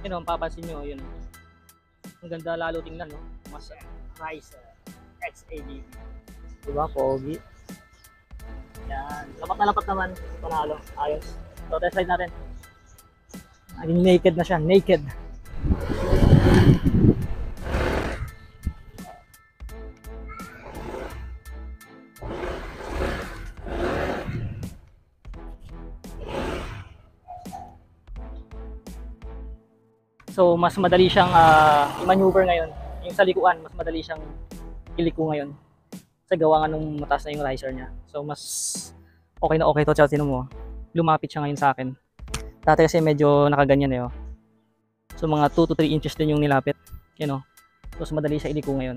Yun o, papansin nyo, yun. Ang ganda lalo tingnan, no? Mas Riser XADV. Diba, pogi? Yan. Lapat na lapat naman. Panalo. Ayos. So, test ride natin. Naging naked na siya. Naked. So, mas madali siyang i-maneuver ngayon. Yung sa likuan, mas madali siyang iliko ngayon. Sa gawa nga nung mataas na yung riser niya. So, mas okay na okay to. Tsaka tinan mo, lumapit siya ngayon sa akin. Dati kasi medyo nakaganyan eh. Oh. So, mga 2 to 3 inches din yung nilapit. You know? So, mas madali siya iliko ngayon.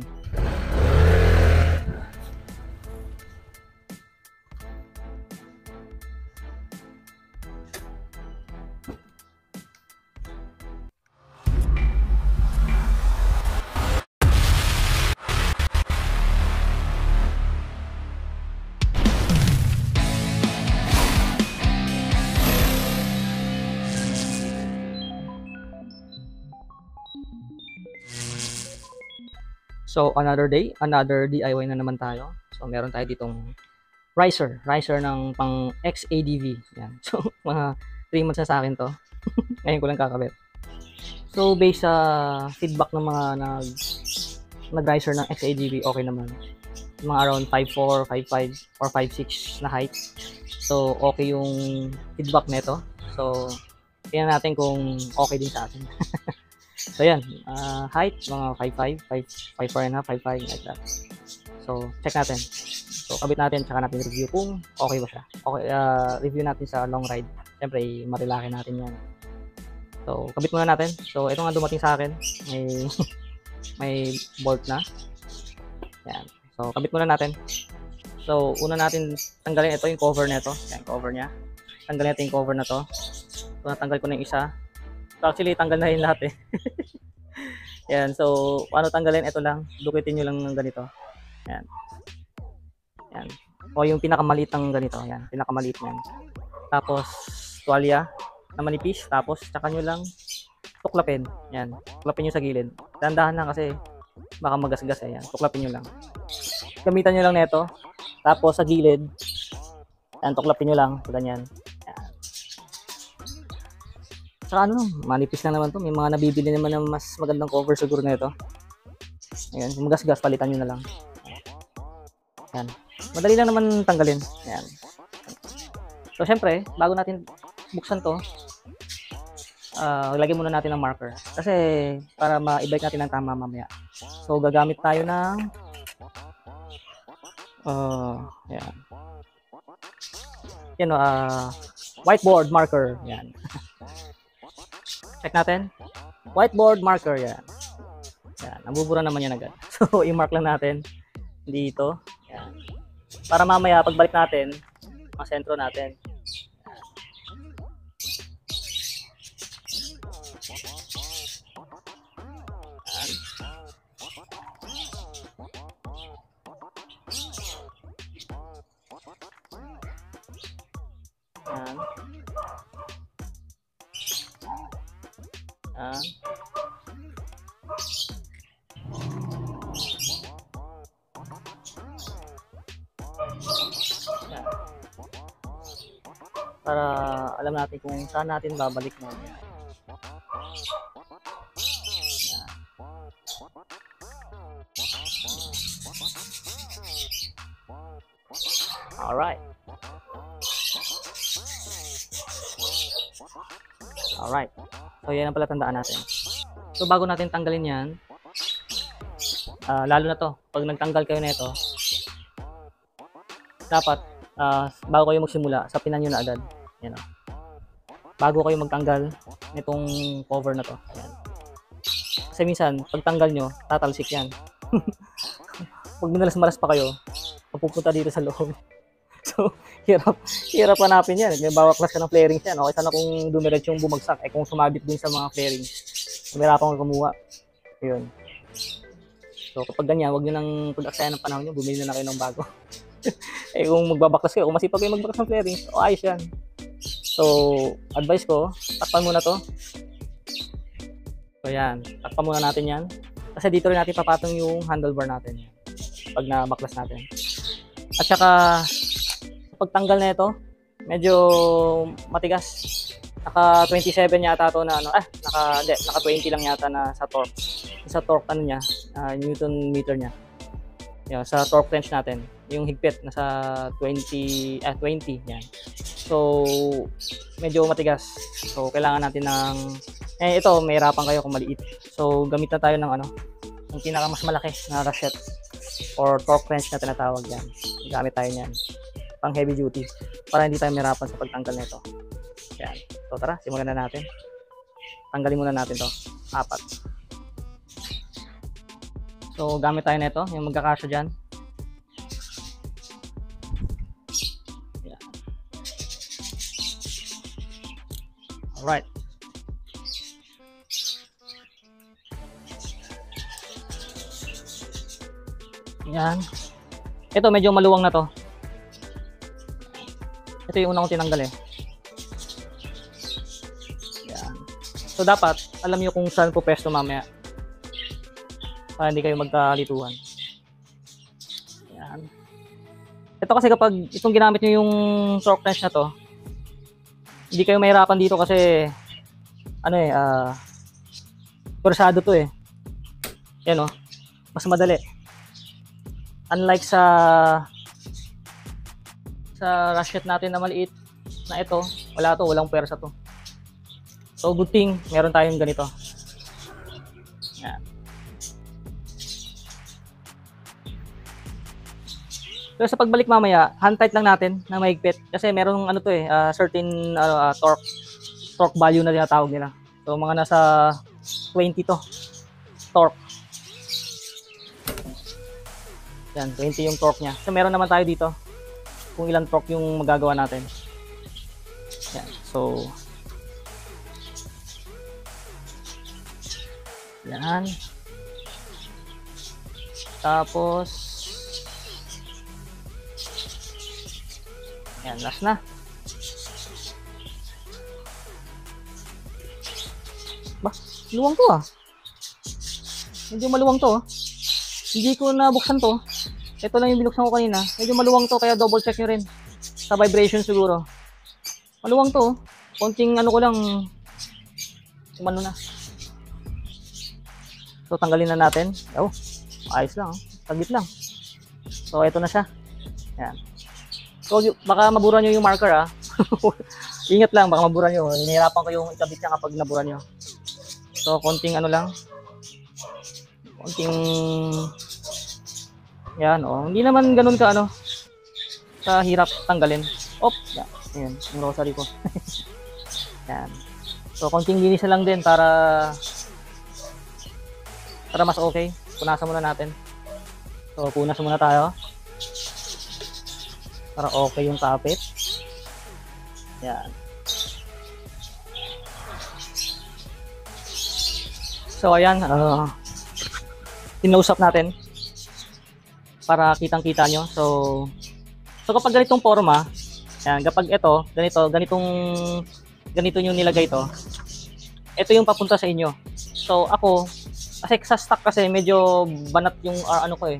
So, another day, another DIY na naman tayo. So, meron tayo ditong riser ng pang XADV. Yan. So, mga 3 months na sa akin to. Ngayon ko lang kakabit. So, based sa feedback ng mga nag-riser ng XADV, okay naman. Mga around 5'4", 5'5", or 5'6" na height. So, okay yung feedback nito. So, tingnan natin kung okay din sa atin. So, yan. Height, mga 5'5", 5'4 and a half, 5'5", like that. So, check natin. So, kabit natin, tsaka natin review kung okay ba siya. Okay, review natin sa long ride. Siyempre, marilaki natin yan. So, kabit muna natin. So, ito nga dumating sa akin. May bolt na. Yan. So, kabit muna natin. So, una natin tanggalin ito, yung cover nito. Yan, cover niya. Tanggalin natin yung cover na to. So, natanggal ko na yung isa. So, actually, tanggal na rin lahat eh. Yan. So, paano tanggalin? Ito lang. Dukitin nyo lang ng ganito. Yan. Yan. O yung pinakamaliit ng ganito. Yan. Pinakamaliit yan. Tapos, tuwalya na manipis. Tapos, tsaka nyo lang tuklapin. Yan. Tuklapin nyo sa gilid. Dandahan lang kasi baka magasgas eh. Yan. Tuklapin nyo lang. Gamitan nyo lang nito. Tapos, sa gilid. Yan. Tuklapin nyo lang. Ganyan. Saka ano, manipis lang naman to. May mga nabibili naman ng mas magandang cover siguro na ito. Ayan, kung magasgas, palitan nyo na lang. Ayan. Madali lang naman tanggalin. Ayan. So, syempre, bago natin buksan to, lagyan muna natin ng marker. Kasi, para ma-ibalik natin ng tama mamaya. So, gagamit tayo ng ayan. Yan, whiteboard marker. Ayan. Check natin. Whiteboard marker, yan. Yan, nabubura naman yan agad. So, i-mark lang natin dito. Yan. Para mamaya, pagbalik natin, masentro natin. Yan. Yan. Para alam natin kung saan natin babalik mamaya. Alright. Alright. So, yan ang pala tandaan natin. So, bago natin tanggalin yan, lalo na to, pag nagtanggal kayo na ito, dapat, bago kayo magsimula, sapinan nyo na agad. Yan o. Bago kayo magtanggal nitong cover na to. Yan. Kasi minsan, pag tanggal nyo, tatalsik yan. Pag minalas-malas pa kayo, mapupunta dito sa loob. So, hirap hanapin yan. May bawak class ka ng flarings yan. Okay, sana kung dumiretso yung bumagsak. Eh, kung sumabit din sa mga flarings, mahirapan kang kumuha. Yun. So, kapag ganyan, huwag nyo nang pag-aksayan ng panahon nyo, bumili na kayo ng bago. Eh, kung magbabaklas kayo, kung masipag kayo magbaklas ng flarings, ayos yan. So, advice ko, takpan muna to. So yan, takpan muna natin yan. Kasi dito rin natin papatong yung handlebar natin pag nabaklas natin. At saka, pagtanggal na ito, medyo matigas. Naka 27 yata to na ano, naka 20 lang yata na sa torque. Sa torque ano niya, Newton meter niya. Yan, sa torque wrench natin, yung higpit nasa 20 yan. So medyo matigas. So kailangan natin ng ito, mahirapan kayo kung maliit. So gamit na tayo ng ano, yung pinaka mas malaki na ratchet or torque wrench na tinatawag yan. Gamit tayo niyan. Pang heavy duty para hindi tayo mahirapan sa pagtanggal nito. Yan. So tara, simulan na natin. Tanggalin muna natin 'to. 4. So gamit tayo nito, yung magkakasya diyan. Yan. Alright. Yan. Ito medyo maluwang na 'to. Ito yung unang kong tinanggal eh. Yan. So dapat alam niyo kung saan po pwesto mamaya. Para hindi kayo magkalituhan. Yan. Ito kasi kapag itong ginamit niyo yung torque wrench na to, hindi kayo mahirapan dito kasi ano eh, kursado to eh. Yan oh. Mas madali. Unlike sa ratchet natin na maliit na ito, walang pwersa to. So good thing meron tayong ganito. Yan. So sa pagbalik mamaya, hand tight lang natin na mahigpit kasi merong ano to eh, certain torque value na tinatawag nila. So mga nasa 20 to torque. Yan, 20 yung torque niya. So meron naman tayo dito kung ilang torque yung magagawa natin. Yan. So yan. Tapos yan, last na. Bah, luwang to ah. Medyo maluwang to. Hindi ko nabuksan to. Ito lang yung binuksan ko kanina. Medyo maluwang to, kaya double check nyo rin. Sa vibration siguro. Maluwang to. Konting ano ko lang. Umano na. So tanggalin na natin. Oh, ayos lang. Taglit lang. So ito na siya. Yan. So baka mabura nyo yung marker ah. Ingat lang, baka mabura nyo. Hinihirapan ko yung ikabit niya kapag nabura nyo. So konting ano lang. Konting yan oh. Hindi naman ganun ka ano. Sa hirap tanggalin. Op, yan. Ayan, yung rosary ko. Yan. So konting linis na lang din para mas okay. Punasan muna natin. So punas muna tayo. Para okay yung kapit. Yan. So ayan, tinausap natin para kitang-kita nyo. So kapag ganitong forma, yan, kapag ito, ganito yung nilagay ito yung papunta sa inyo. So ako, kasi sa stock kasi medyo banat yung ano ko eh,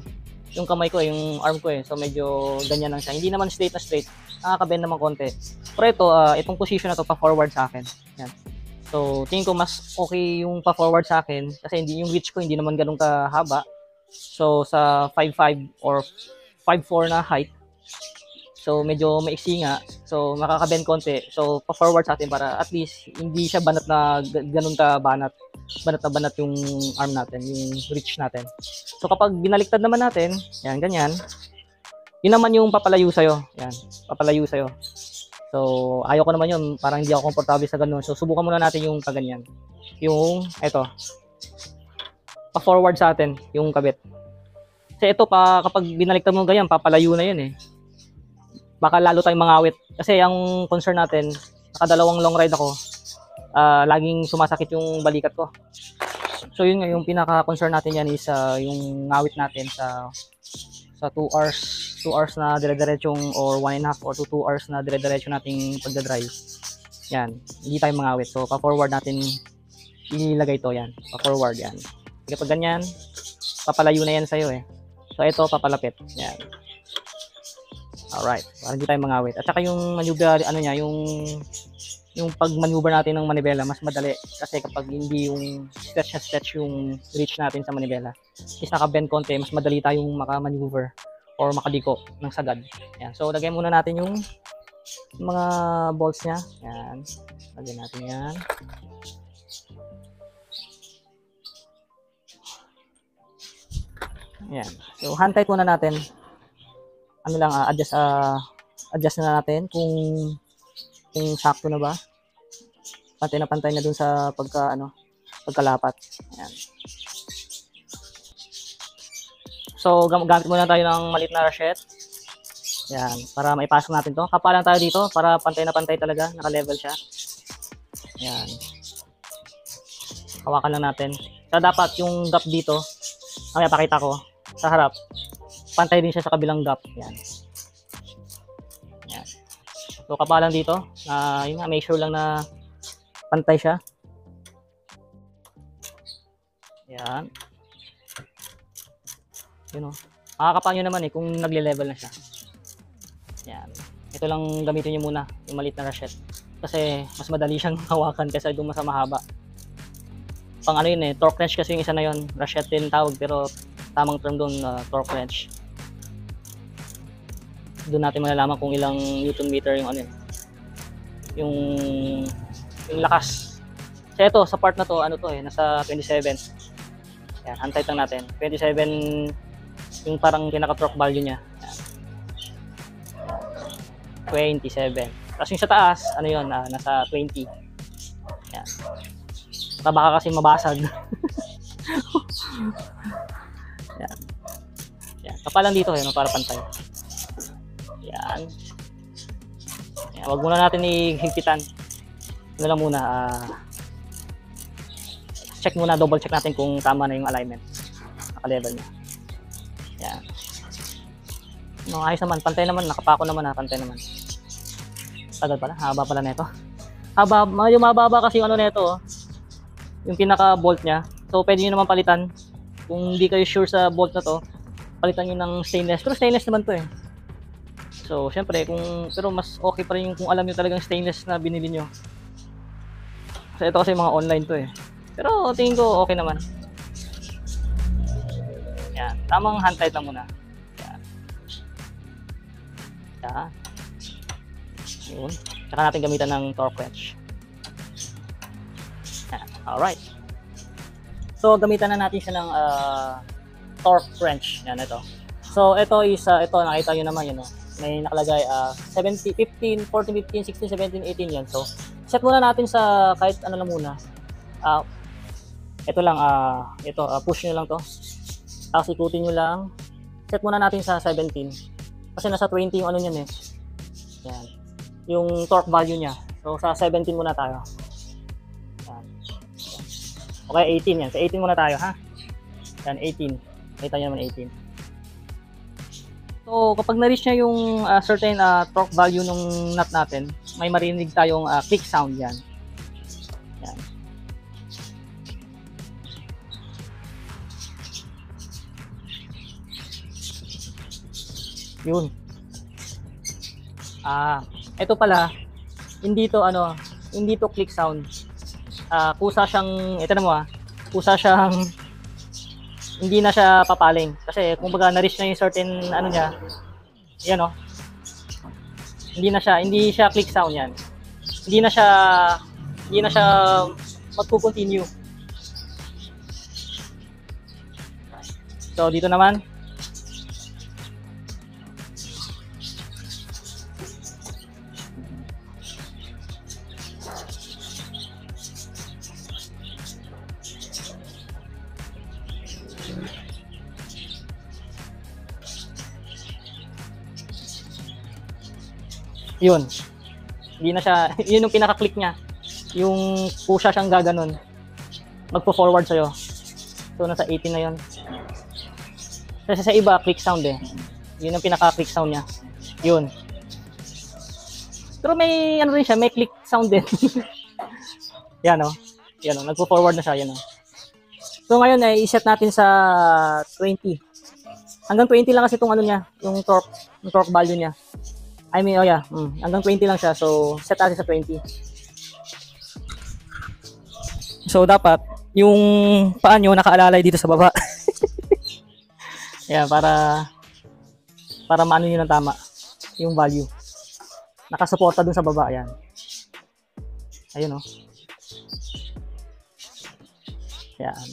yung kamay ko eh, yung arm ko eh. So medyo ganyan lang siya. Hindi naman straight na straight, nakaka-bend naman konti. Pero ito, itong position na to pa-forward sa akin. Yan. So tingin ko mas okay yung pa-forward sa akin kasi hindi yung reach ko hindi naman ganun kahaba. So sa 5'5 or 5'4 na height. So medyo maiksi nga. So makaka-bend konti. So pa-forward sa atin para at least hindi siya banat na ganun ka banat. Banat na banat yung arm natin, yung reach natin. So kapag binaliktad naman natin, yan ganyan. Yun naman yung papalayo sa'yo. Yan, papalayo sa'yo. So ayaw ko naman yun, parang hindi ako komportable sa ganun. So subukan muna natin yung kaganyan. Yung eto. Pa-forward sa atin yung kabit. Kasi ito pa kapag binaliktad mo ganyan, papalayo na yun eh. Baka lalo tayong mangawit. Kasi ang concern natin, nakadalawang long ride ako, laging sumasakit yung balikat ko. So yun nga, yung pinaka-concern natin yan is yung ngawit natin sa 2 hours na dire-diretsong or 1.5 or 2 hours na dire-diretso nating pagdadrive. Yan, hindi tayo mangawit. So pa-forward natin ilagay to yan. Pa-forward yan. Kapag ganyan, papalayo na yan sa'yo eh. So, ito, papalapit. Yan. Alright. Para hindi tayo mangawit. At saka yung maneuver, ano niya, yung pag-maneuver natin ng manibela, mas madali. Kasi kapag hindi yung stretch na stretch yung reach natin sa manibela, is naka-bend konti, mas madali tayong maka-maneuver or makaliko ng sagad. Yan. So, lagyan muna natin yung mga bolts niya. Yan. Lagyan natin yan. Yan. So, hand tight muna natin. Ano lang, adjust na natin kung sakto na ba. Pantay na dun sa pagkalapat. Ayan. So, gamit muna tayo ng maliit na rachet. Ayan, para maipasok natin to. Kapalan tayo dito para pantay na pantay talaga, naka-level siya. Ayan. Hawakan lang natin. So, dapat yung gap dito, mamaya pakita ko, sa harap, pantay din siya sa kabilang gap. Ayan. Ayan. So, kapalan dito, yun nga, make sure lang na pantay siya. Ayan. Yun o. Makakapa nyo naman kung nagle-level na siya. Ayan. Ito lang gamitin nyo muna, yung maliit na rachet. Kasi mas madali siyang hawakan kaysa doon mas mahaba. Pang ano yun torque wrench kasi yung isa na yun. Rachet din tawag, pero tamang term doon, torque wrench. Doon natin malalaman kung ilang newton meter yung yung lakas. Kasi ito, sa part na to, nasa 27. Yan, hand-tight lang natin. 27 yung parang pinaka-torque value niya. Yan. 27. Tapos yung sa taas, nasa 20. Yan. Baka kasi mabasag. Yan. Yan. Kapalan dito, para pantay. Yan. Yan. Wag muna natin ihigpitan. Ano lang muna, check muna, double check natin kung tama na yung alignment. Naka-level na. Yan. No, ayos naman, pantay naman, nakapako naman pantay naman. Tagal pala, haba pala nito. Yung mababa kasi yung nito, yung pinaka-bolt niya. So, pwede nyo naman palitan. Kung hindi kayo sure sa bolt na to, palitan nyo ng stainless. Pero stainless naman to So, syempre, pero mas okay pa rin kung alam nyo talagang stainless na binili nyo. So, ito kasi mga online to Pero tingin ko okay naman. Yan, tamang hand tight lang muna. Yan. Yan. Yun. Tsaka natin gamitan ng torque wrench. Yan. Alright. So, gamitan na natin siya ng torque wrench. Yan, ito. So, ito is, nakita nyo naman yun. May nakalagay 70, 15, 14, 15, 16, 17, 18 yan. So, set muna natin sa kahit ano lang muna. Ito lang, push nyo lang to. Tapos ikutin nyo lang. Set muna natin sa 17. Kasi nasa 20 yung niyan Yan. Yung torque value niya. So, sa 17 muna tayo. Yan. Okay, 18 yan. Sa 18 muna tayo, ha? Yan, 18. Kita nyo naman 18. So, kapag na-reach niya yung certain torque value ng nut natin, may marinig tayong click sound yan. Yan. Yun. Ito pala, hindi to click sound. Kusa siyang, ito na mo kusa siyang, hindi na siya papaling. Kasi kung baga na-reach na yung certain, niya, yan hindi siya click sound yan. Hindi na siya magko-continue. So, dito naman, yun. Hindi na siya, yun yung pinaka-click niya. Yung pusa siyang gaganon. Magpo-forward sa'yo. So, nasa 18 na yun. Kasi sa iba, click sound Yun yung pinaka-click sound niya. Yun. Pero may, rin siya, may click sound din. Yan, Yan o, nagpo-forward na siya. Yan o. So ngayon ay i-set natin sa 20. Hanggang 20 lang kasi itong ano niya, yung torque value niya. I mean, oh yeah, hanggang 20 lang siya. So set natin sa 20. So dapat yung paa nyo nakaalalay dito sa baba. Ayan, para maano nyo ng tama yung value. Nakasuporta dun sa baba. Ayan. Ayun o. Ayan.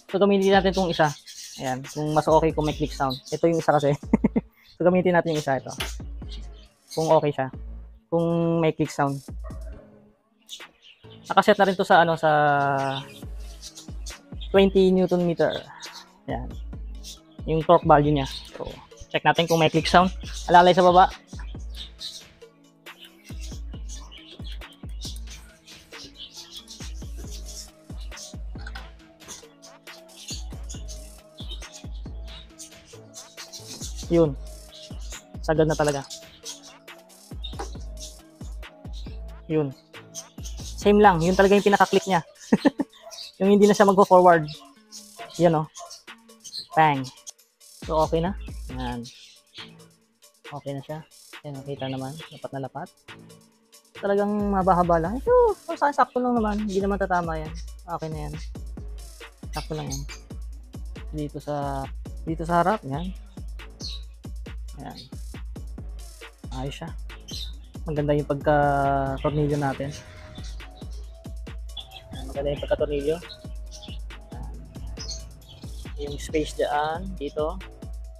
So gamitin natin itong isa. Ayan, kung mas okay kung may click sound. Ito yung isa kasi. So gamitin natin yung isa ito. Kung okay siya. Kung may click sound. Nakaset na rin to sa ano sa 20 Newton meter. Ayan. Yung torque value niya. So check natin kung may click sound. Alalay sa baba. Yun. Sagad na talaga. Yun. Same lang. Yun talaga yung pinaka-click niya. Yung hindi na siya mag-forward. Yan o. Bang. So, okay na. Yan. Okay na siya. Yan, nakita naman. Lapat na lapat. Talagang mabahaba lang. Ito, sakto lang naman. Hindi naman tatama yan. Okay na yan. Sakto lang yan. Dito sa harap. Yan. Ayan. Ayos siya. Maganda yung pagka-tornilyo natin. Maganda yung pagka-tornilyo. Yung space dyan, dito.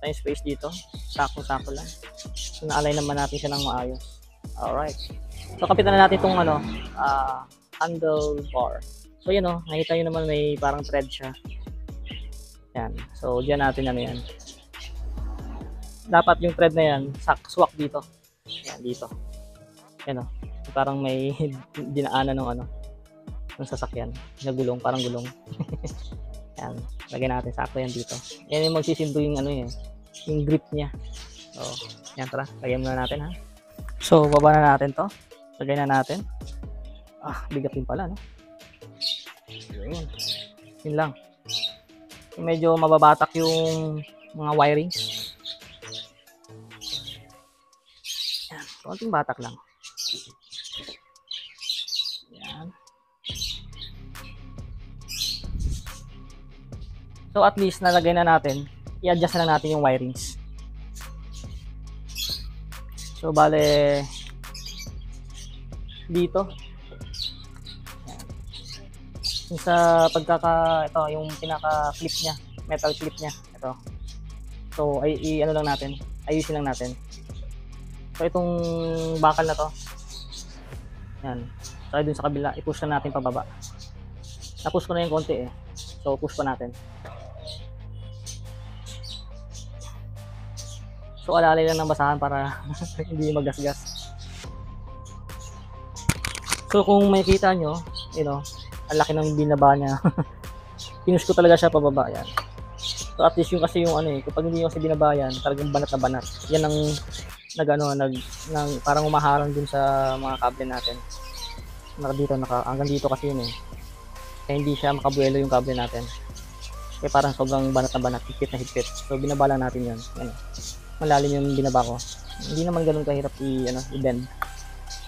Yung space dito. Sakto-sakto lang. So, na-align naman natin siya ng maayos. Alright. So, kapitan na natin itong handlebar. So, yun o. Nakita nyo naman may parang thread siya. Yan. So, dyan natin yan. Dapat yung thread na yan, swak dito. Yan, dito. Yan o. Parang may dinaanan ng sasakyan. Na gulong, parang gulong. Yan. Lagyan natin, sakto yan dito. Yan yung magsisindo yung yung grip niya. So, yan, tara. Lagyan muna natin ha. So, baba na natin to. Lagay na natin. Bigat din pala, no? Yun. Yun lang. Medyo mababatak yung mga wirings. Yan, konting batak lang. Yan. So at least nalagay na natin, i-adjust na lang natin yung wirings. So bale dito. Yan. Yung sa ito yung pinaka-clip niya, metal clip niya, ito. So ano lang natin, ayusin lang natin. So itong bakal na to, yan, saka dun sa kabila, i-push na natin pababa. Na-push ko na yung konti eh. So push pa natin. So alalay lang ng basahan para hindi magasgas. So kung makikita nyo, ang laki ng binaba niya. Pinush ko talaga siya pababa, yan. So at least yung kasi yung kapag hindi yung kasi binaba yan, talagang banat na banat. Yan ang parang umaharang dun sa mga kable natin. Hanggang dito kasi yun eh. Kaya hindi siya makabuelo yung kable natin. Kaya parang sobrang banat na banat, higpit na higpit. So binaba lang natin yun. Yan. Malalim yung binaba ko. Hindi naman ganun kahirap i-bend.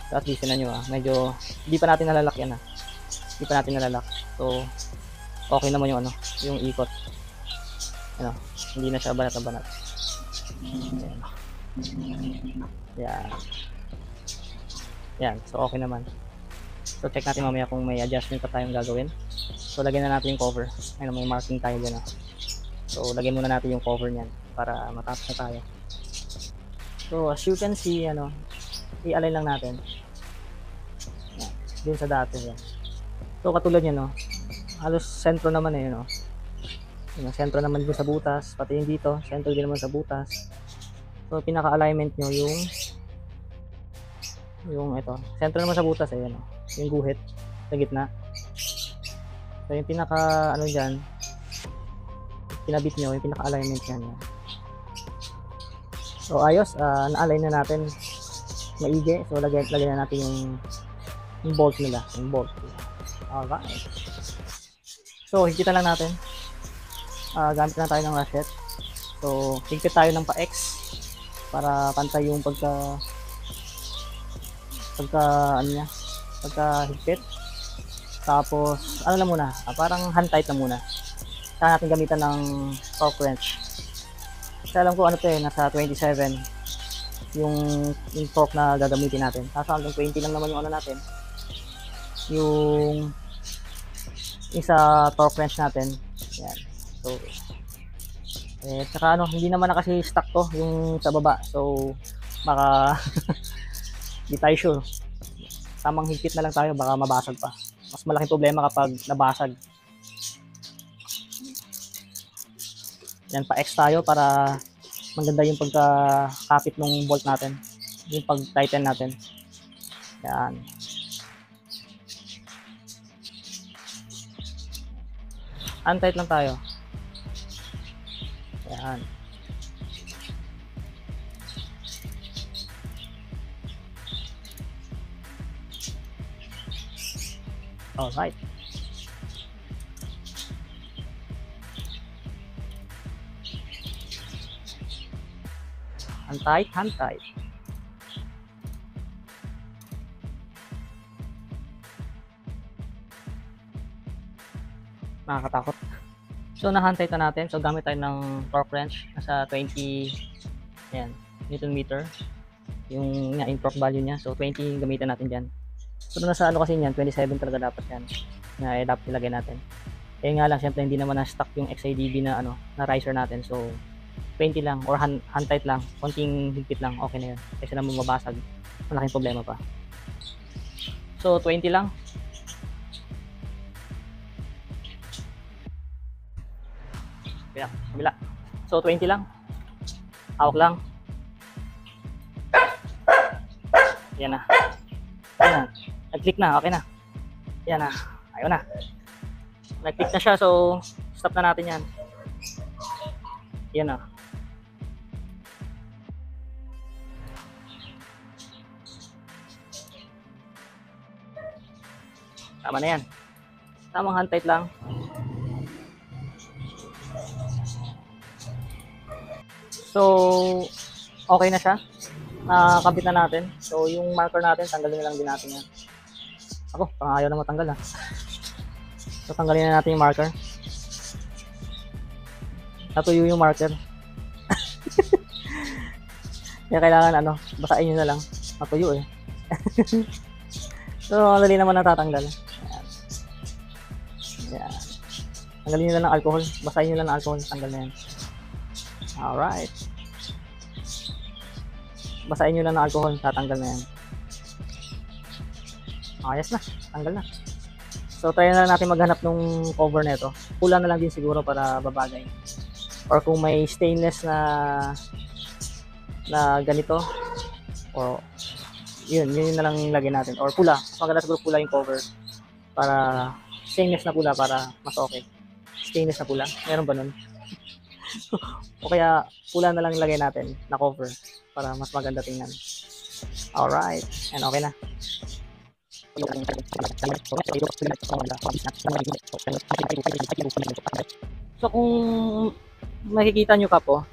So at least yun na nyo medyo hindi pa natin nalalak yan Hindi pa natin nalalak. So okay naman yung yung ikot. Hindi na siya banat na banat. Yan. Yan. So okay naman. So check natin mamaya kung may adjustment pa tayong gagawin. So lagyan na natin yung cover. Ayun, may marking tayo dyan. So lagyan muna natin yung cover niyan para matapos na tayo. So as you can see, i-align lang natin. Yan. Dun sa dati yan. So katulad yan, halos sentro naman sentro naman dun sa butas, pati yung dito, sentro din naman sa butas. So pinaka-alignment nyo yung ito, sentro naman sa butas yung guhit sa gitna. So yung pinaka dyan, pinabit nyo yung pinaka-alignment yan. So ayos, na-align na natin. maigi. So lagyan na natin yung bolt nila, yung bolt. Alright. So higpitan lang natin. Gamit lang tayo ng ratchet. So higpit tayo ng pa-X para pantay yung pagka ano niya, pagka higpit. Tapos ano lang muna, parang hand tight lang muna. Saka natin gamitan ng torque wrench. Kasi alam ko ano to nasa 27 yung torque na gagamitin natin. Nasa hanggang 20 lang naman yung ano natin. Yung isa torque wrench natin. Yan. So saka ano, hindi naman na kasi stock to yung sa baba. So baka di tayo sure. Tamang higpit na lang tayo, baka mabasag pa. Mas malaking problema kapag nabasag. Yan, pa-X tayo para maganda yung pagkakapit ng bolt natin. Yung pag-tighten natin. Yan. Untight lang tayo. Yan. Alright. Hand tight. Nakakatakot. So na-hand tight na natin. So gamit tayo ng torque wrench nasa 20 yan, Newton meter. Yung torque value niya. So 20 gamitin natin diyan. So nasa ano kasi niyan, 27 talaga dapat yan. Na dapat ilagay natin. Eh nga lang syempre hindi naman na stock yung XADV na ano, na riser natin. So 20 lang or hand tight lang, konting higpit lang, okay na yun. Kasi naman mabasag, malaking problema pa. So 20 lang. Kaya, kabila. So 20 lang. Hawak lang. Yan na. Yan na. Nag-click na, okay na. Yan na. Ayun na. Nag-click na siya, so stop na natin yan. Yan na. Tama na yan. Tamang hand tight lang. So, okay na siya. Nakakabit na natin. So, yung marker natin, tanggalin na lang din natin yan. Ako, parang ayaw na matanggal ha. So, tanggalin na natin yung marker. Natuyo yung marker. Kaya kailangan ano, basahin nyo na lang. Natuyo eh. So, dali naman natatanggal. Ayan. Ayan. Tanggalin nyo lang ng alcohol. Basahin nyo lang ng alcohol. Tanggal na yan. Alright. Basahin nyo lang ng alcohol. Tatanggal na yan. Ayos na. Tanggal na. So, try na natin maghanap ng cover na ito. Pula na lang din siguro para babagay. Or kung may stainless na ganito. O, yun na lang lagyan natin. Or pula. Maganda siguro pula yung cover. Para stainless na pula para mas okay. Stainless na pula. Meron ba nun? O kaya pula na lang lagay natin na cover para mas maganda tingnan. Alright. And okay na. So kung makikita nyo ka po,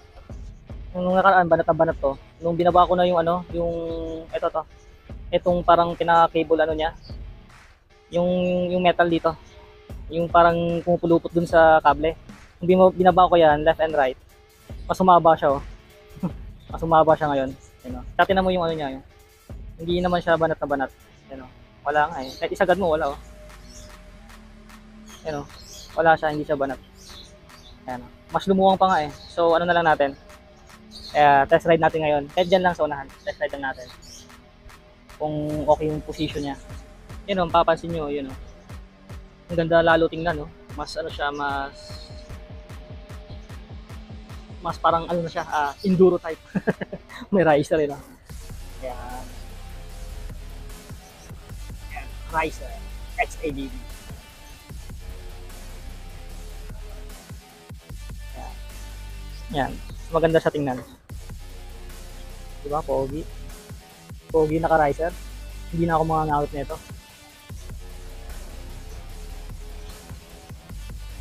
nung nakaraan banat na banat to, nung binaba ko na yung ano, yung itong parang pinaka-cable ano niya, yung metal dito, yung parang pumupulupot dun sa kable. Nung binaba ko yan, left and right, mas umaba siya oh. Mas umaba siya ngayon. Dati na mo yung ano niya, yung, hindi naman siya banat na banat. Wala nga eh. Kahit isagad mo, wala oh. Wala siya, hindi siya banat. Ayan, mas lumuwang pa nga eh. So ano na lang natin. Test ride natin ngayon. Kahit dyan lang sa unahan. Test ride lang natin. Kung okay yung position niya. Yun oh, papansin nyo, yun oh. Ang ganda lalo tingnan oh. Mas ano siya, mas parang ano na siya, enduro type. May riser rin oh. Ayan. Riser XADV. Yan. Maganda siya tingnan. Diba? Pogi. pogi naka-riser. Hindi na ako mangangawit nito.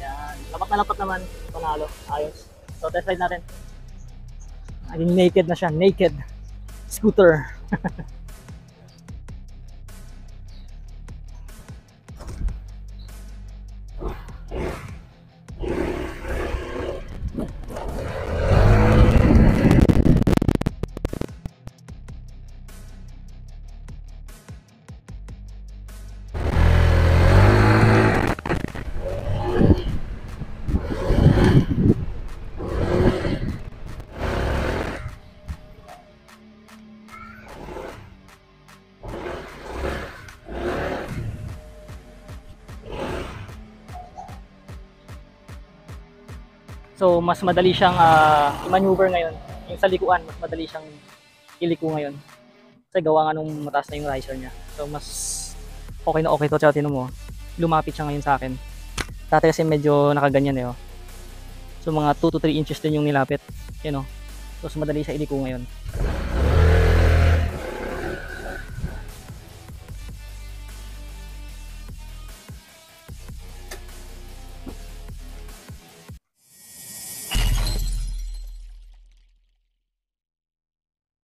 Yan, lapat na lapat naman, panalo, ayos. So test ride natin. Naging naked na siya, naked scooter. So mas madali siyang i-maneuver ngayon. Yung sa likuan, mas madali siyang iliko ngayon. Kasi gawa nga nung mataas na yung riser niya. So mas okay na okay to. Tsaka tinan mo, lumapit siya ngayon sa akin. Dati kasi medyo nakaganyan eh. Oh. So mga 2 to 3 inches din yung nilapit. Yan oh. So mas madali siya iliko ngayon.